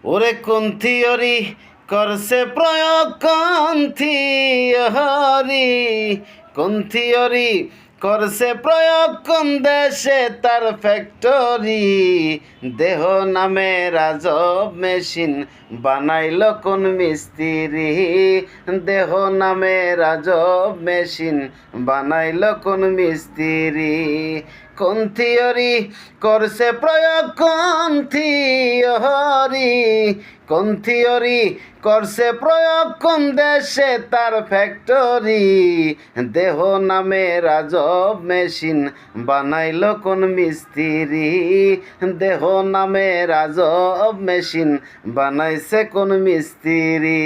ওরে কোন থিওরি করছে প্রয়োগ কোন থিওরি, কোন থিওরি করছে প্রয়োগ কোন দেশে তার ফ্যাক্টরি, দেহ নামে রাজব মেশিন বানাইল কোন মিস্ত্রি, দেহ নামে রাজব মেশিন বানাইল কোন মিস্ত্রি, কোন থিওরি করছে প্রয়োগ কোন থিওরি, কোন থিওরি করছে প্রয়োগ কোন দেশে তার ফ্যাক্টরি, দেহ নামে রাজব মেশিন বানাইল কোন মিস্ত্রি, দেহ নামে রাজব মেশিন বানাইছে কোন মিস্ত্রি।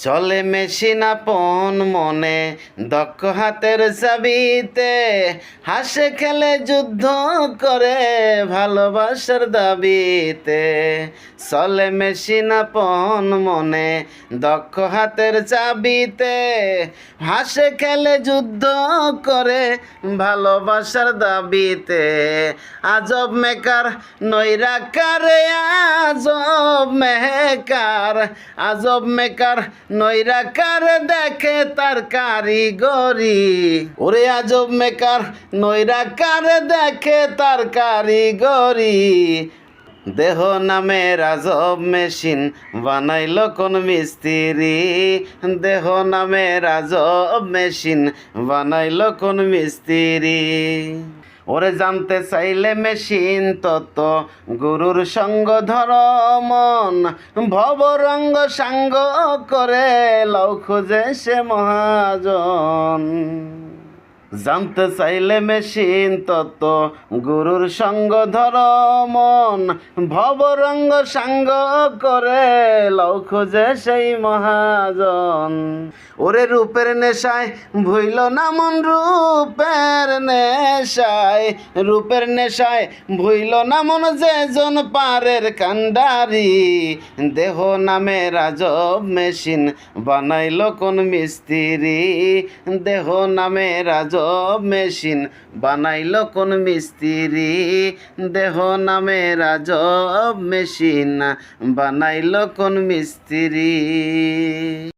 চলে মেশিন আপন মনে দক্ষ হাতের চাবিতে, হাসে খেলে যুদ্ধ করে ভালোবাসার দাবিতে, চলে মেশিন আপন মনে দক্ষ হাতের চাবিতে, হাসে খেলে যুদ্ধ করে ভালোবাসার দাবিতে, আজব মেকার নৈরাকার, আজব মেকার, আজব মেকার নৈরাকার দেখে তার কারিগরি, ওরে আজব মেকার নৈরাকার দেখে তার কারিগরি, দেহ নামে রাজব মেশিন বানাইল কোন মিস্ত্রি, দেহ নামে রাজব মেশিন বানাইল কোন মিস্ত্রি। ওরে জানতে চাইলে মেশিন তত্ত্ব গুরুর সঙ্গ ধর মন, ভবরঙ্গ সাঙ্গ করে লও খুঁজে সে মহাজন, জানতে চাইলে মেশিন তত্ত্ব গুরুর সঙ্গ ধর মন, ভবরঙ্গ সাঙ্গ করে লও খুঁজে সেই মহাজন, ওরে রূপের নেশায় ভুইল না মন, রূপের নেশায়, রূপের নেশায় ভুইল না মন যেজন পারের কান্ডারি, দেহ নামে রাজব মেশিন বানাইল কোন মিস্ত্রি, দেহ নামে রাজব মেশিন বানাইল কোন মিস্ত্রি, দেহ নামে রাজব মেশিন বানাইল কোন মিস্ত্রি।